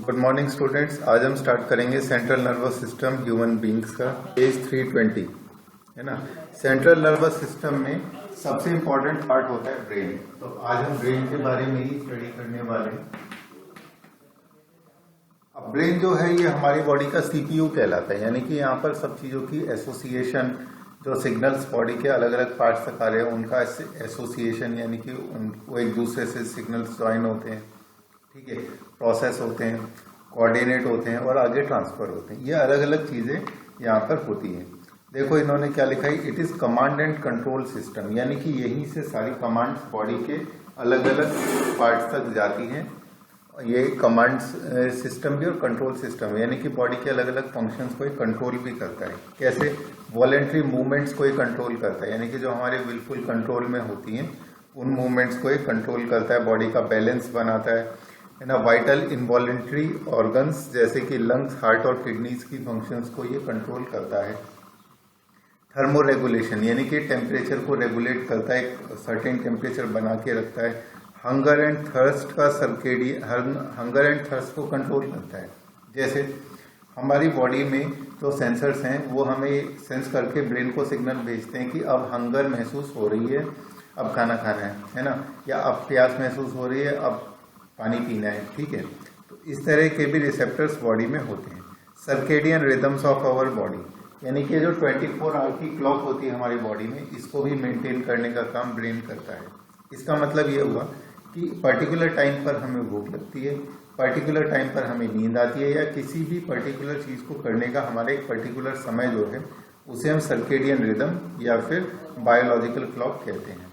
Good morning students. आज हम start करेंगे central nervous system human beings का पेज 320 है ना। सेंट्रल नर्वस सिस्टम में सबसे इम्पोर्टेंट पार्ट होता है ब्रेन। तो आज हम ब्रेन के बारे में ही स्टडी करने वाले हैं। अब ब्रेन जो है ये हमारी बॉडी का सीपीयू कहलाता है, यानी कि यहाँ पर सब चीज़ों की एसोसिएशन, जो सिग्नल्स बॉडी के अलग अलग पार्ट्स तक आ रहे हैं उनका एसोसिएशन, यानी कि वो एक दूसरे से सिग्नल्स ज्वाइन होते हैं, ठीक है, प्रोसेस होते हैं, कोऑर्डिनेट होते हैं और आगे ट्रांसफर होते हैं। ये अलग अलग चीज़ें यहाँ पर होती हैं। देखो इन्होंने क्या लिखा है, it is command and control system, यानी कि यहीं से सारी कमांड्स बॉडी के अलग अलग पार्ट्स तक जाती हैं। ये कमांड सिस्टम भी और कंट्रोल सिस्टम है, यानी कि बॉडी के अलग अलग फंक्शंस को कंट्रोल भी करता है। कैसे? वॉलेंट्री मूवमेंट्स को कंट्रोल करता है, यानी कि जो हमारे बिल्कुल कंट्रोल में होती हैं उन मूवमेंट्स को कंट्रोल करता है, बॉडी का बैलेंस बनाता है ना। वाइटल इनवॉलेंट्री ऑर्गन्स जैसे कि लंग्स, हार्ट और किडनीज की फंक्शंस को ये कंट्रोल करता है। थर्मो रेगुलेशन, यानी कि टेम्परेचर को रेगुलेट करता है, एक सर्टेन टेम्परेचर बना के रखता है। हंगर एंड थर्स्ट का सर्केडियन, हंगर एंड थर्स्ट को कंट्रोल करता है। जैसे हमारी बॉडी में जो सेंसर्स हैं वो हमें सेंस करके ब्रेन को सिग्नल भेजते हैं कि अब हंगर महसूस हो रही है, अब खाना खाना है ना, या अब प्यास महसूस हो रही है, अब पानी पीना है, ठीक है। तो इस तरह के भी रिसेप्टर्स बॉडी में होते हैं। Circadian rhythms of our body, यानी कि जो 24 आवर की क्लॉक होती है हमारी बॉडी में, इसको भी मेंटेन करने का काम ब्रेन करता है। इसका मतलब ये हुआ कि पर्टिकुलर टाइम पर हमें भूख लगती है, पर्टिकुलर टाइम पर हमें नींद आती है, या किसी भी पर्टिकुलर चीज़ को करने का हमारा एक पर्टिकुलर समय जो है उसे हम सर्केडियन रिदम या फिर बायोलॉजिकल क्लॉक कहते हैं।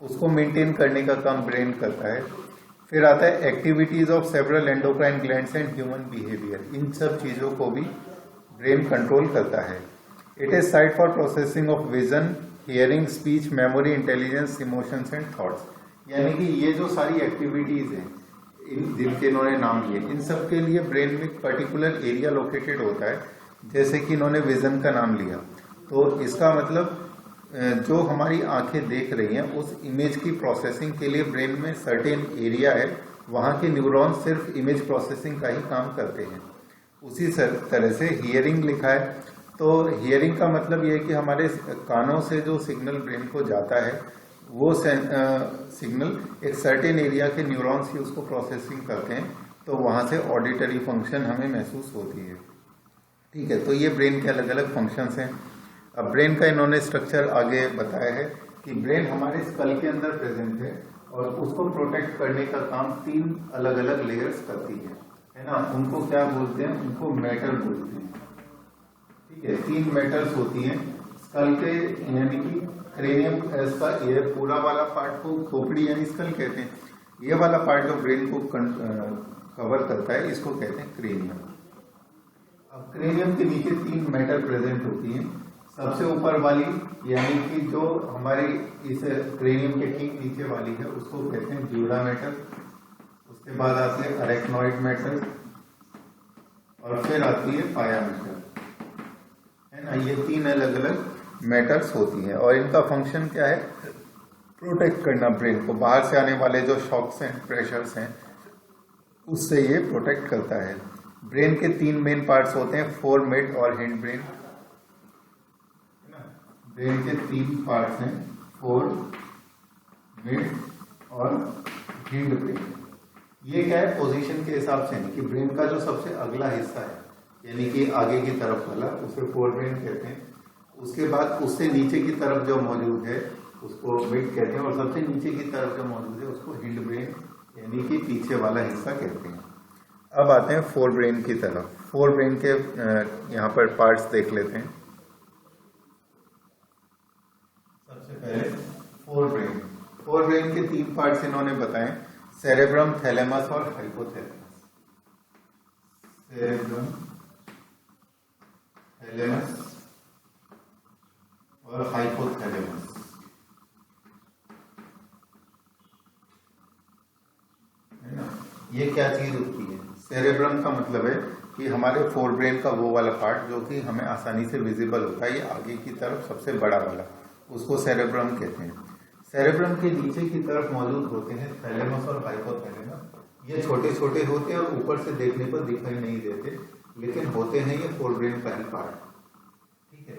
उसको मेंटेन करने का काम ब्रेन करता है। फिर आता है activities of several endocrine glands and human behaviour. इन सब चीज़ों को भी ब्रेन कंट्रोल करता है। It is site for processing of vision, hearing, speech, memory, intelligence, emotions and thoughts, यानी कि ये जो सारी एक्टिविटीज हैं जिनके इन्होंने नाम लिए, इन सब के लिए ब्रेन में एक पर्टिकुलर एरिया लोकेटेड होता है। जैसे कि इन्होंने विजन का नाम लिया, तो इसका मतलब जो हमारी आंखें देख रही हैं उस इमेज की प्रोसेसिंग के लिए ब्रेन में सर्टेन एरिया है, वहाँ के न्यूरॉन्स सिर्फ इमेज प्रोसेसिंग का ही काम करते हैं। उसी तरह से हियरिंग लिखा है, तो हियरिंग का मतलब ये है कि हमारे कानों से जो सिग्नल ब्रेन को जाता है वो सिग्नल एक सर्टेन एरिया के न्यूरॉन्स ही उसको प्रोसेसिंग करते हैं, तो वहाँ से ऑडिटरी फंक्शन हमें महसूस होती है, ठीक है। तो ये ब्रेन के अलग अलग फंक्शंस हैं। अब ब्रेन का इन्होंने स्ट्रक्चर आगे बताया है कि ब्रेन हमारे स्कल के अंदर प्रेजेंट है और उसको प्रोटेक्ट करने का काम 3 अलग अलग लेयर्स करती है ना। उनको क्या बोलते हैं? उनको मैटर बोलते हैं, ठीक है। 3 मैटर्स होती हैं स्कल के, यानी कि क्रेनियम, इसका ये पूरा वाला पार्ट को खोपड़ी यानी स्कल कहते हैं। ये वाला पार्ट जो ब्रेन को कवर करता है इसको कहते हैं क्रेनियम। अब क्रेनियम के नीचे 3 मैटर प्रेजेंट होती हैं। सबसे ऊपर वाली, यानी कि जो हमारी इस क्रेनियम के ठीक नीचे वाली है, उसको कहते हैं ड्यूरा मैटर। उसके बाद आते हैं अरेक्नॉइड मैटर और फिर आती है पाया मैटर, है ना। ये 3 अलग अलग मैटर्स होती हैं और इनका फंक्शन क्या है? प्रोटेक्ट करना ब्रेन को, बाहर से आने वाले जो शॉक्स हैं, प्रेशर्स हैं, उससे ये प्रोटेक्ट करता है। ब्रेन के 3 मेन पार्ट्स होते हैं, फोर मिड और हिंड ब्रेन। ब्रेन के 3 पार्ट्स हैं, फोर, मिड और हिंड ब्रेन। ये क्या है? पोजीशन के हिसाब से नहीं, कि ब्रेन का जो सबसे अगला हिस्सा है, यानी कि आगे की तरफ वाला, उसे फोर ब्रेन कहते हैं। उसके बाद उससे नीचे की तरफ जो मौजूद है उसको मिड कहते हैं, और सबसे नीचे की तरफ जो मौजूद है उसको हिंड ब्रेन, यानी कि पीछे वाला हिस्सा कहते हैं। अब आते हैं फोर ब्रेन की तरफ। फोर ब्रेन के यहाँ पर पार्ट्स देख लेते हैं। पहले फोर ब्रेन के 3 पार्ट्स इन्होंने बताए, सेरेब्रम, थैलेमस और हाइपोथैलेमस। सेरेब्रम, थैलेमस और हाइपोथैलेमस, है ना। ये क्या चीज होती है? सेरेब्रम का मतलब है कि हमारे फोर ब्रेन का वो वाला पार्ट जो कि हमें आसानी से विजिबल होता है, ये आगे की तरफ सबसे बड़ा वाला, उसको सेरेब्रम कहते हैं। सेरेब्रम के नीचे की तरफ मौजूद होते हैं थैलेमस और हाइपोथैलेमस, ये छोटे छोटे होते हैं और ऊपर से देखने पर दिखाई नहीं देते, लेकिन होते हैं ये फोरब्रेन का ही पार्ट। ठीक है,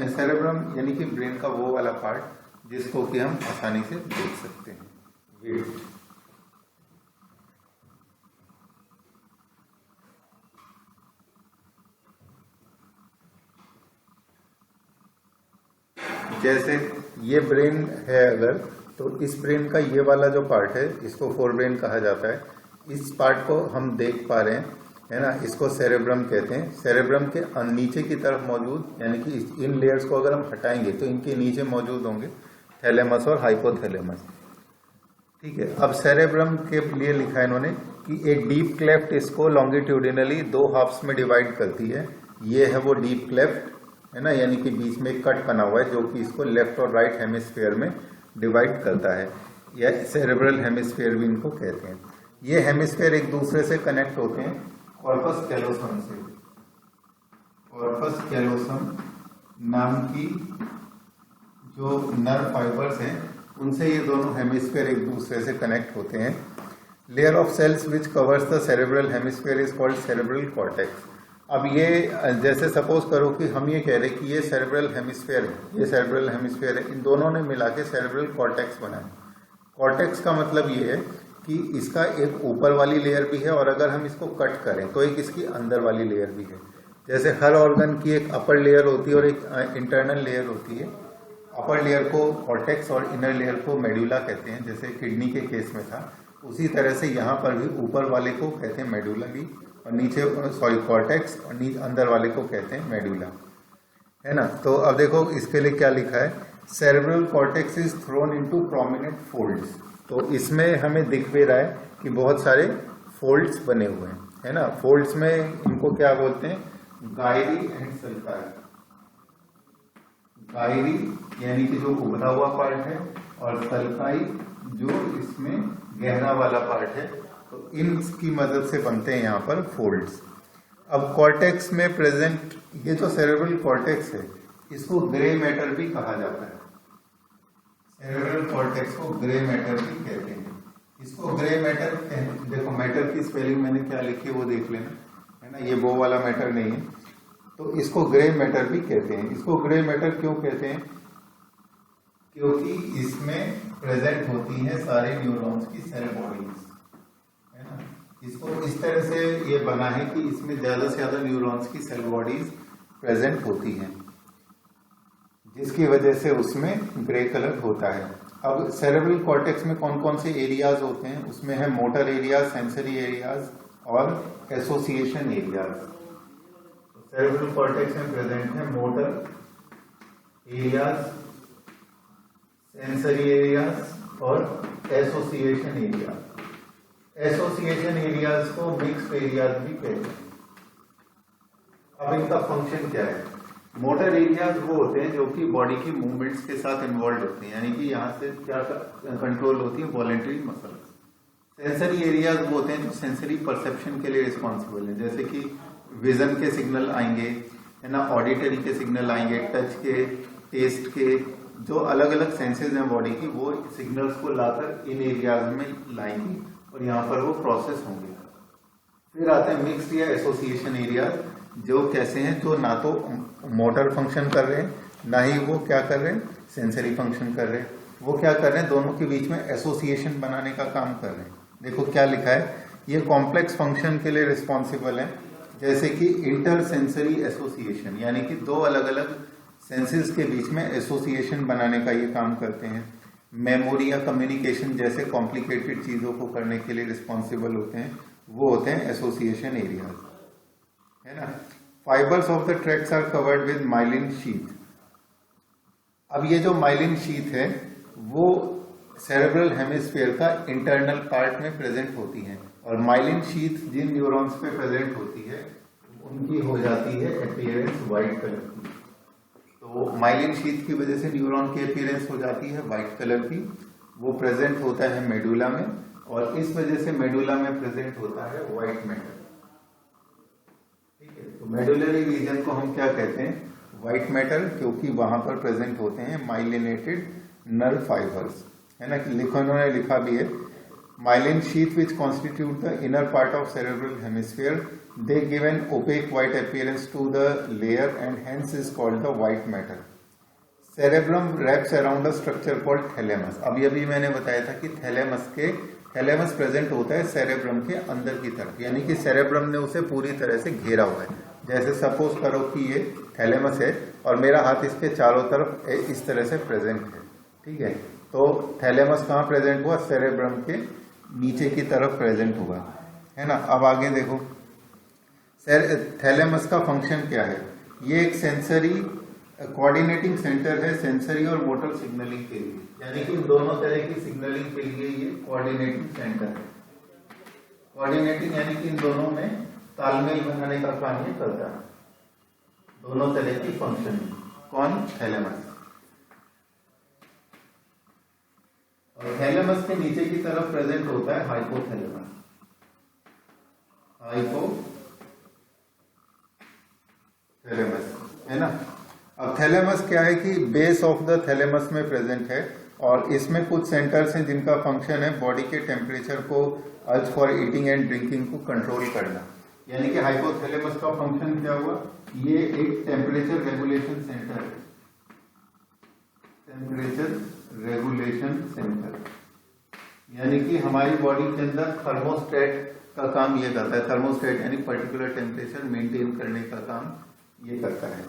सेरेब्रम यानी कि ब्रेन का वो वाला पार्ट जिसको कि हम आसानी से देख सकते हैं। वेट जैसे ये ब्रेन है अगर, तो इस ब्रेन का ये वाला जो पार्ट है इसको फोरब्रेन कहा जाता है। इस पार्ट को हम देख पा रहे हैं, है ना, इसको सेरेब्रम कहते हैं। सेरेब्रम के नीचे की तरफ मौजूद, यानी कि इन लेयर्स को अगर हम हटाएंगे तो इनके नीचे मौजूद होंगे थैलेमस और हाइपोथैलेमस। ठीक है, अब सेरेब्रम के लिए लिखा है इन्होंने कि एक डीप क्लेफ्ट इसको लॉन्गिट्यूडिनली 2 हाफ्स में डिवाइड करती है। ये है वो डीप क्लेफ्ट, है ना, यानी कि बीच में एक कट बना हुआ है जो कि इसको लेफ्ट और राइट हेमिस्फीयर में डिवाइड करता है, या सेरेब्रल हेमिस्फीयर भी इनको कहते हैं। ये हेमिस्फीयर एक दूसरे से कनेक्ट होते हैं कॉर्पस कैलोसम से। कॉर्पस कैलोसम नाम की जो नर्व फाइबर्स हैं उनसे ये दोनों हेमिस्फीयर एक दूसरे से कनेक्ट होते हैं। Layer of cells which covers the cerebral hemisphere is called cerebral cortex. अब ये जैसे सपोज करो कि हम ये कह रहे कि ये सेरेब्रल हेमिस्फीयर है, ये सेरेब्रल हेमिस्फीयर है, इन दोनों ने मिला के सेरेब्रल कॉर्टेक्स बनाया। कॉर्टेक्स का मतलब ये है कि इसका एक ऊपर वाली लेयर भी है और अगर हम इसको कट करें तो एक इसकी अंदर वाली लेयर भी है। जैसे हर ऑर्गन की एक अपर लेयर होती है और एक इंटरनल लेयर होती है। अपर लेयर को कॉर्टेक्स और इनर लेयर को मेडुला कहते हैं, जैसे किडनी के केस में था। उसी तरह से यहाँ पर भी ऊपर वाले को कहते हैं मेडुला भी, और नीचे कॉर्टेक्स, और अंदर वाले को कहते हैं मेडुला, है ना। तो अब देखो इसके लिए क्या लिखा है, cerebral cortex is throne into prominent folds. तो इसमें हमें दिख भी रहा है कि बहुत सारे फोल्ड्स बने हुए हैं, है ना। फोल्ड्स में इनको क्या बोलते हैं, गायरी एंड सल्काई। गायरी यानी कि जो उभरा हुआ पार्ट है, और सल्काई जो इसमें गहरा वाला पार्ट है। तो इनकी मदद से बनते हैं यहाँ पर फोल्ड्स। अब कॉर्टेक्स में प्रेजेंट ये जो सेरेब्रल कॉर्टेक्स है इसको ग्रे मैटर भी कहा जाता है। सेरेब्रल कॉर्टेक्स को ग्रे मैटर भी कहते हैं। इसको ग्रे मैटर, देखो मैटर की स्पेलिंग मैंने क्या लिखी है वो देख लेना, है ना, ये वो वाला मैटर नहीं है। तो इसको ग्रे मैटर भी कहते हैं। इसको ग्रे मैटर क्यों कहते हैं, क्योंकि इसमें प्रेजेंट होती हैं सारे न्यूरॉन्स की सेल बॉडीज, है ना। इसको इस तरह से ये बना है कि इसमें ज्यादा से ज्यादा न्यूरॉन्स की सेल बॉडीज प्रेजेंट होती हैं, जिसकी वजह से उसमें ग्रे कलर होता है। अब सेरेब्रल कॉर्टेक्स में कौन कौन से एरियाज होते हैं, उसमें है मोटर एरियाज, सेंसरी एरियाज और एसोसिएशन एरियाज। सेरेब्रल कॉर्टेक्स में प्रेजेंट है मोटर एरियाज, सेंसरी एरियाज और एसोसिएशन एरियाज। एसोसिएशन एरियाज को मिक्स्ड एरियाज भी कहते हैं। अब इनका फंक्शन क्या है, मोटर एरियाज वो होते हैं जो कि बॉडी की मूवमेंट्स के साथ इन्वॉल्व होते हैं, यानी कि यहाँ से क्या कंट्रोल होती है, वॉलेंटरी मसल्स। सेंसरी एरियाज वो होते हैं जो सेंसरी परसेप्शन के लिए रिस्पॉन्सिबल है, जैसे कि विजन के सिग्नल आएंगे, है ना, ऑडिटरी के सिग्नल आएंगे, टच के, टेस्ट के, जो अलग अलग सेंसेस हैं बॉडी की, वो सिग्नल्स को लाकर इन एरियाज में लाएंगे और यहाँ पर वो प्रोसेस होंगे। फिर आते हैं मिक्स्ड या एसोसिएशन एरिया, जो कैसे हैं, जो ना तो मोटर फंक्शन कर रहे हैं, ना ही वो क्या कर रहे हैं, सेंसरी फंक्शन कर रहे हैं। वो क्या कर रहे हैं, दोनों के बीच में एसोसिएशन बनाने का काम कर रहे हैं। देखो क्या लिखा है, ये कॉम्प्लेक्स फंक्शन के लिए रिस्पॉन्सिबल है, जैसे कि इंटर सेंसरी एसोसिएशन, यानी कि दो अलग अलग सेंसेस के बीच में एसोसिएशन बनाने का ये काम करते हैं। मेमोरी या कम्युनिकेशन जैसे कॉम्प्लिकेटेड चीजों को करने के लिए रिस्पॉन्सिबल होते हैं, वो होते हैं एसोसिएशन एरियाज, है ना। Fibres of the tracts are covered with myelin sheath. अब ये जो माइलिन शीथ है वो सेरेब्रल हेमिस्फीयर का इंटरनल पार्ट में प्रेजेंट होती है, और माइलिन शीथ जिन न्यूरॉन्स पे प्रेजेंट होती है उनकी हो जाती है अपीयरेंस व्हाइट कलर की। तो माइलिन शीथ की वजह से न्यूरॉन की अपीयरेंस हो जाती है व्हाइट कलर की। वो प्रेजेंट होता है मेडुला में, और इस वजह से मेडुला में प्रेजेंट होता है व्हाइट मैटर। ठीक है, तो मेडुलरी रीजन को हम क्या कहते हैं, व्हाइट मैटर, क्योंकि वहां पर प्रेजेंट होते हैं माइलिनेटेड नर्व फाइबर्स, है ना। लिखो, इन्होंने लिखा भी है myelin sheath which constitute the inner part of cerebral hemisphere. They give an opaque white appearance to the layer and hence is called the white matter. Cerebrum wraps around a structure called thalamus. अभी मैंने बताया था कि thalamus present होता है cerebrum के अंदर की तरफ, यानी कि सेरेब्रम ने उसे पूरी तरह से घेरा हुआ है। जैसे सपोज करो कि ये थैलेमस है और मेरा हाथ इसके चारों तरफ इस तरह से प्रेजेंट है, ठीक है। तो थैलेमस कहाँ प्रेजेंट हुआ? सेरेब्रम के नीचे की तरफ प्रेजेंट हुआ, है ना। अब आगे देखो, थैलेमस का फंक्शन क्या है? ये एक सेंसरी कोऑर्डिनेटिंग सेंटर है सेंसरी और मोटर सिग्नलिंग के लिए, यानी कि दोनों तरह की सिग्नलिंग के लिए ये कोऑर्डिनेटिंग सेंटर है। कोऑर्डिनेटिंग यानी कि इन दोनों में तालमेल बनाने का काम ये करता है, दोनों तरह की फंक्शन। कौन? थैलेमस। और थैलेमस के नीचे की तरफ प्रेजेंट होता है हाइपोथैलेमस। है ना। अब थैलेमस क्या है कि बेस ऑफ द थैलेमस में प्रेजेंट है और इसमें कुछ सेंटर्स हैं जिनका फंक्शन है बॉडी के टेम्परेचर को urge for eating and drinking को कंट्रोल करना। यानी कि हाइपोथैलेमस का फंक्शन क्या हुआ? ये एक टेम्परेचर रेगुलेशन सेंटर है, टेम्परेचर रेगुलेशन सेंटर, यानी कि हमारी बॉडी के अंदर थर्मोस्टेट का काम ये करता है। थर्मोस्टेट यानी पर्टिकुलर टेम्परेचर मेंटेन करने का काम ये करता है।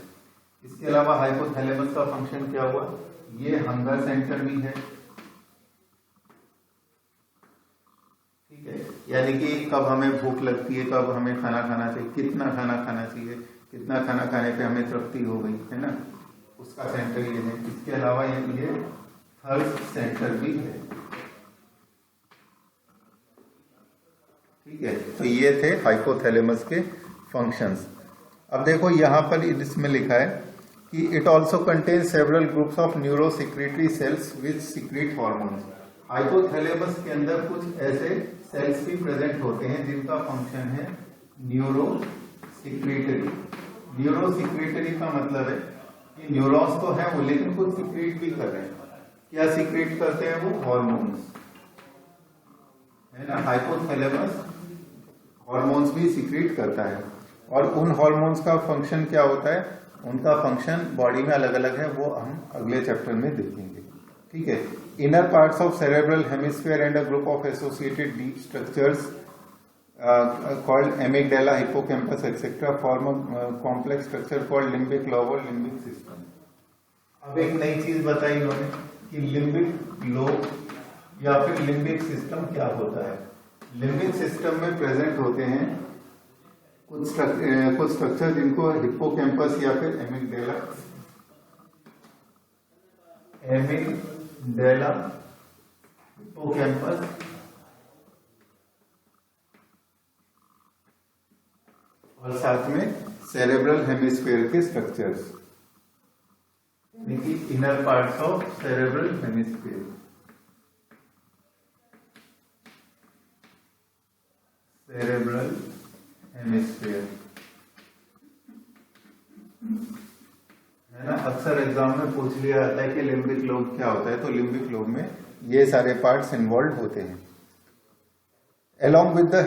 इसके अलावा हाइपोथैलेमस का फंक्शन क्या हुआ? ये हंगर सेंटर भी है, ठीक है। यानी कि कब हमें भूख लगती है, कब हमें खाना खाना चाहिए, कितना खाना खाना चाहिए, कितना खाना खाने पे हमें तृप्ति हो गई, है ना, उसका सेंटर ये है। इसके अलावा ये थर्स्ट सेंटर भी है, ठीक है। तो ये थे हाइपोथैलेमस के फंक्शंस। अब देखो यहाँ पर इसमें लिखा है कि it also contain several groups of neurosecretory cells which secrete hormones. Hypothalamus के अंदर कुछ ऐसे सेल्स भी प्रेजेंट होते हैं जिनका फंक्शन है न्यूरोसिक्रेटरी। न्यूरोसिक्रेटरी का मतलब है कि न्यूरॉन्स तो है वो, लेकिन कुछ सिक्रीट भी कर रहे हैं। क्या सिक्रीट करते हैं वो? हॉर्मोन्स, है ना। हाइपोथैलेमस हॉर्मोन्स भी सिक्रीट करता है और उन हॉर्मोन्स का फंक्शन क्या होता है, उनका फंक्शन बॉडी में अलग अलग है, वो हम अगले चैप्टर में देखेंगे, ठीक है। Inner parts of cerebral hemisphere and a group of associated deep structures called amygdala, hippocampus etcetera form a complex structure called limbic lobe और लिम्बिक सिस्टम। अब एक नई चीज बताई उन्होंने कि लिम्बिक लोब या फिर लिम्बिक सिस्टम क्या होता है। लिम्बिक सिस्टम में प्रेजेंट होते हैं कुछ स्ट्रक्चर जिनको हिप्पोकैम्पस या फिर एमिगडाला हिप्पोकैम्पस और साथ में सेरेब्रल हेमिस्फीयर के स्ट्रक्चर्स, यानी कि inner parts of cerebral hemisphere. Cerebral hemisphere, है ना। अक्सर एग्जाम में पूछ लिया जाता है कि लिम्बिक लोब क्या होता है, तो लिम्बिक लोब में ये सारे पार्ट्स इन्वॉल्व होते हैं। Along with the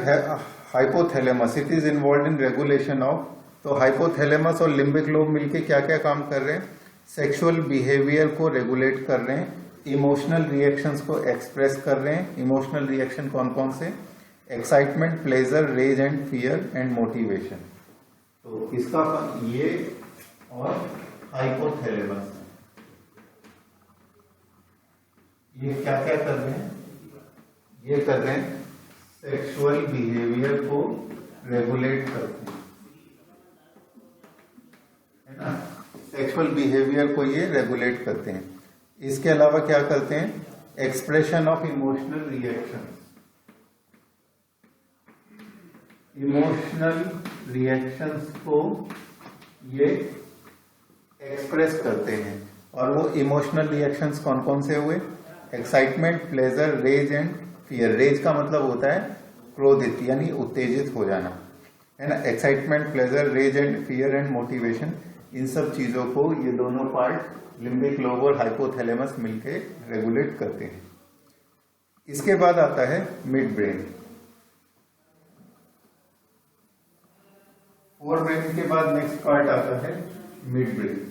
hypothalamus, it is involved in regulation of, तो हाइपोथैलेमस और लिम्बिक लोब मिलके क्या क्या काम कर रहे हैं? सेक्सुअल बिहेवियर को रेगुलेट कर रहे हैं, इमोशनल रिएक्शंस को एक्सप्रेस कर रहे हैं। इमोशनल रिएक्शन कौन कौन से? Excitement, pleasure, rage and fear and motivation. तो इसका ये और हाइपोथैलेमस ये क्या क्या कर रहे हैं? ये कर रहे हैं सेक्सुअल बिहेवियर को रेगुलेट करते हैं, है ना। सेक्सुअल बिहेवियर को ये रेगुलेट करते हैं। इसके अलावा क्या करते हैं? Expression of emotional reaction, emotional reactions को ये एक्सप्रेस करते हैं। और वो इमोशनल रिएक्शंस कौन कौन से हुए? Excitement, pleasure, rage and fear. Rage का मतलब होता है क्रोधित यानी उत्तेजित हो जाना, है ना। Excitement, pleasure, rage and fear and motivation, इन सब चीजों को ये दोनों पार्ट लिम्बिक लोब और हाइपोथैलेमस मिलकर रेगुलेट करते हैं। इसके बाद आता है मिड ब्रेन। फोर ब्रेन के बाद नेक्स्ट पार्ट आता है मिड ब्रेन।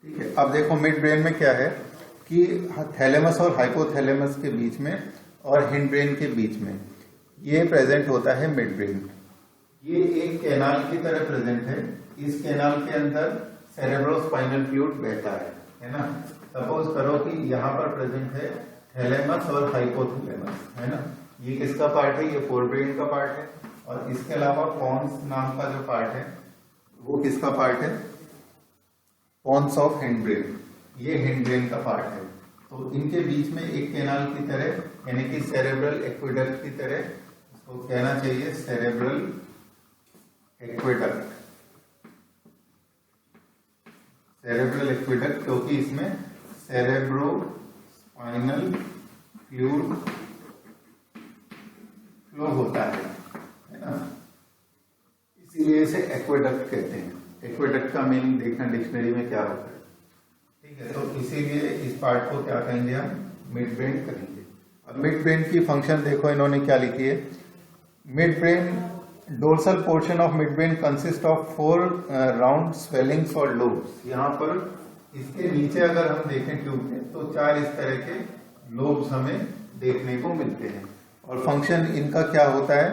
ठीक है, अब देखो मिड ब्रेन में क्या है कि थैलेमस और हाइपोथैलेमस के बीच में और हिंड ब्रेन के बीच में ये प्रेजेंट होता है मिड ब्रेन। ये एक कैनाल की तरह प्रेजेंट है। इस कैनाल के अंदर सेरेब्रोस्पाइनल फ्लूइड बहता है ना। सपोज करो कि यहाँ पर प्रेजेंट है थैलेमस और हाइपोथैलेमस, है ना। ये किसका पार्ट है? ये फोर ब्रेन का पार्ट है। और इसके अलावा पॉन्स नाम का जो पार्ट है वो किसका पार्ट है? पॉन्स ऑफ हिंड ब्रेन, ये हिंड ब्रेन का पार्ट है। तो इनके बीच में एक कैनाल की तरह, यानी कि सेरेब्रल एक्वेडक्ट की तरह इसको कहना चाहिए, सेरेब्रल एक्वेडक्ट। सेरेब्रल एक्वेडक्ट क्योंकि इसमें सेरेब्रोस्पाइनल फ्लूइड फ्लो होता है ना, इसीलिए इसे एक्वेडक्ट कहते हैं। एक्वेडक्ट का मीनिंग देखना डिक्शनरी में क्या होता है। ठीक है, तो इसीलिए इस पार्ट को क्या कहेंगे हम? मिड ब्रेन कहेंगे। अब मिड ब्रेन की फंक्शन देखो इन्होंने क्या लिखी है। Mid brain, dorsal portion of mid brain consist of 4 round swellings और लोब्स। यहाँ पर इसके नीचे अगर हम देखें ट्यूब में तो 4 इस तरह के लोब्स हमें देखने को मिलते हैं। और फंक्शन इनका क्या होता है?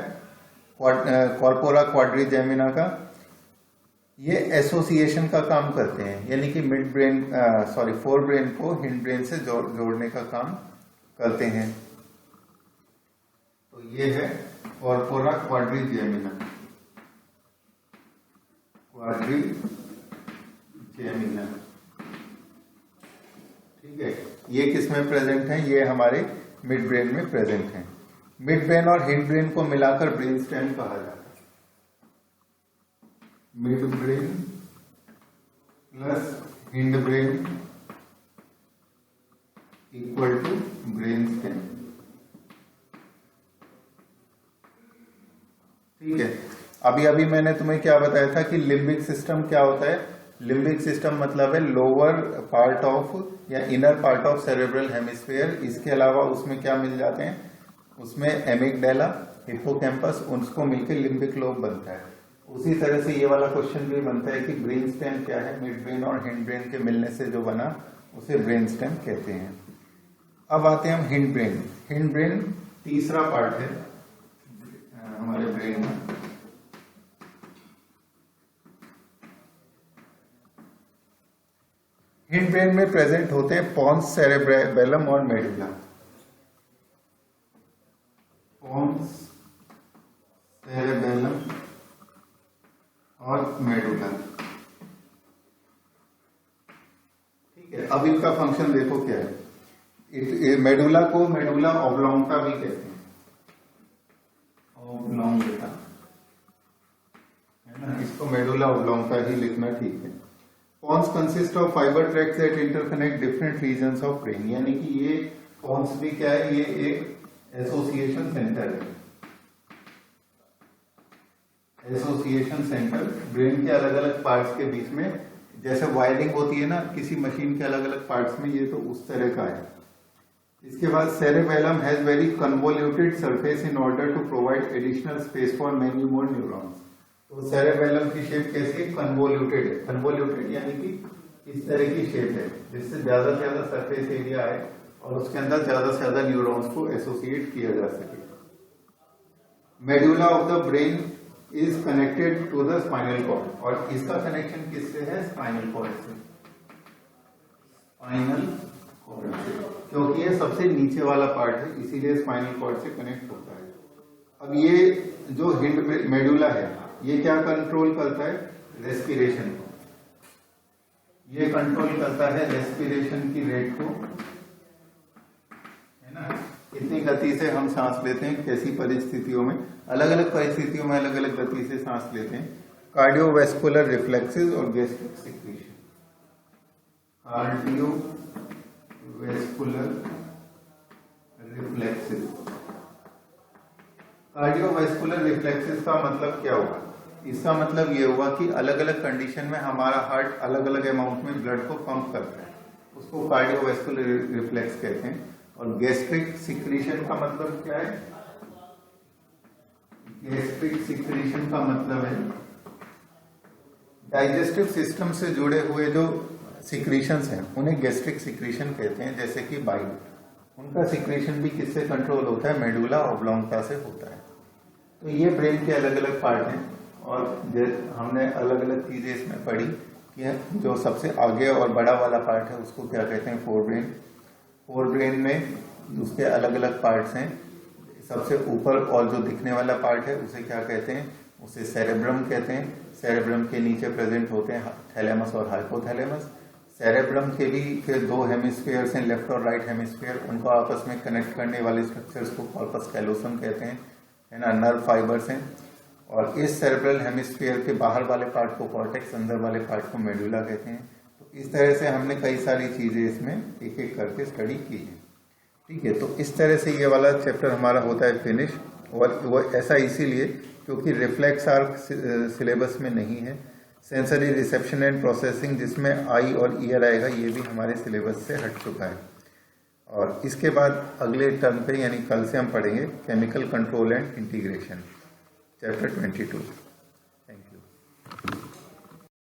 कॉर्पोरा क्वाड्रिजेमिना का ये एसोसिएशन का काम करते हैं, यानी कि मिड ब्रेन फोर ब्रेन को हिंड ब्रेन से जोड़ने का काम करते हैं। तो ये है कॉर्पोरा क्वाड्रिजेमिना। क्वाड्रिजेमिना, ठीक है। ये किसमें प्रेजेंट है? ये हमारे मिड ब्रेन में प्रेजेंट है। मिड ब्रेन और हिंड ब्रेन को मिलाकर ब्रेन स्टेम कहा जाता है। Mid brain plus hind brain equal to brain stem. ठीक है, अभी अभी मैंने तुम्हें क्या बताया था कि लिम्बिक सिस्टम क्या होता है? लिम्बिक सिस्टम मतलब है लोअर पार्ट ऑफ या inner part of cerebral hemisphere. इसके अलावा उसमें क्या मिल जाते हैं? उसमें एमिगडाला, हिप्पोकैम्पस, उसको मिलकर लिम्बिक लोब बनता है। उसी तरह से ये वाला क्वेश्चन भी बनता है कि ब्रेन स्टेम क्या है? मिड ब्रेन और हिंड ब्रेन के मिलने से जो बना उसे ब्रेन स्टेम कहते हैं। अब आते हैं हम हिंड ब्रेन। हिंड ब्रेन तीसरा पार्ट है हमारे ब्रेन में। हिंड ब्रेन में प्रेजेंट होते हैं पॉन्स, सेरेबेलम और मेडुला। पॉन्स, सेरेबेलम और मेडुला। ठीक है, अब इनका फंक्शन देखो क्या है। मेडुला को मेडुला ऑब्लोंगटा भी कहते हैं, ऑब्लोंगटा, है ना। इसको मेडुला ऑब्लोंगटा ही लिखना ठीक है। Pons consist of fibre tracts that interconnect different regions of brain, यानी कि ये पॉन्स भी क्या है? ये एक एसोसिएशन सेंटर है। एसोसिएशन सेंटर ब्रेन के अलग अलग पार्ट्स के बीच में, जैसे वायरिंग होती है ना किसी मशीन के अलग अलग पार्ट्स में, ये तो उस तरह का है। इसके बाद cerebellum has very convoluted surface in order to provide additional space for many more neurons. तो सेरेबेलम की शेप कैसी है? कन्वोल्यूटेड है। कन्वोल्यूटेड यानी कि इस तरह की शेप है जिससे ज्यादा से ज्यादा सरफेस एरिया है और उसके अंदर ज्यादा से ज्यादा न्यूरॉन्स को एसोसिएट किया जा सके। Medulla of the brain is connected to the spinal cord, और इसका कनेक्शन किससे है? स्पाइनल कॉर्ड से। स्पाइनल कॉर्ड से, क्योंकि ये सबसे नीचे वाला पार्ट है, इसीलिए स्पाइनल कॉर्ड से कनेक्ट होता है। अब ये जो हिंड मेडुला है ये क्या कंट्रोल करता है? रेस्पिरेशन को। ये कंट्रोल करता है रेस्पिरेशन की रेट को, है ना। कितनी गति से हम सांस लेते हैं, कैसी परिस्थितियों में, अलग अलग परिस्थितियों में अलग अलग गति से सांस लेते हैं। कार्डियोवैस्कुलर रिफ्लेक्सेस और gastric secretion. Cardiovascular cardiovascular reflexes. Cardiovascular reflexes का मतलब क्या हुआ? इसका मतलब ये हुआ कि अलग अलग कंडीशन में हमारा हार्ट अलग अलग अमाउंट में ब्लड को पंप करता है, उसको कार्डियोवैस्कुलर रिफ्लेक्स कहते हैं। और गैस्ट्रिक सिक्रीशन का मतलब क्या है? गैस्ट्रिक सिक्रीशन का मतलब है डाइजेस्टिव सिस्टम से जुड़े हुए जो सिक्रीशंस हैं उन्हें गैस्ट्रिक सिक्रीशन कहते हैं। जैसे कि बाइल, उनका सिक्रीशन भी किससे कंट्रोल होता है? मेडुला ऑब्लोंगटा से होता है। तो ये ब्रेन के अलग अलग पार्ट हैं और हमने अलग अलग चीजें इसमें पढ़ी कि जो सबसे आगे और बड़ा वाला पार्ट है उसको क्या कहते हैं? Fore brain. फोर ब्रेन में उसके अलग अलग पार्ट्स हैं। सबसे ऊपर और जो दिखने वाला पार्ट है उसे क्या कहते हैं? उसे सेरेब्रम कहते हैं। सेरेब्रम के नीचे प्रेजेंट होते हैं थैलेमस और हाइपोथैलेमस। सेरेब्रम के भी फिर दो हेमिस्फीयर्स हैं, लेफ्ट और राइट हेमिस्फीयर। उनको आपस में कनेक्ट करने वाले स्ट्रक्चर्स को कॉर्पस कैलोसम कहते हैं, है ना। नर्व फाइबर्स हैं। और इस सेरेब्रल हेमिस्फीयर के बाहर वाले पार्ट को कॉर्टेक्स, अंदर वाले पार्ट को मेडुला कहते हैं। तो इस तरह से हमने कई सारी चीजें इसमें एक एक करके स्टडी की है। ठीक है, तो इस तरह से ये वाला चैप्टर हमारा होता है फिनिश। और वो ऐसा इसीलिए क्योंकि रिफ्लेक्स आर्क सिलेबस में नहीं है। सेंसरी रिसेप्शन एंड प्रोसेसिंग जिसमें आई और ईयर आएगा ये भी हमारे सिलेबस से हट चुका है। और इसके बाद अगले टर्म पे यानी कल से हम पढ़ेंगे chemical control and integration, chapter 22।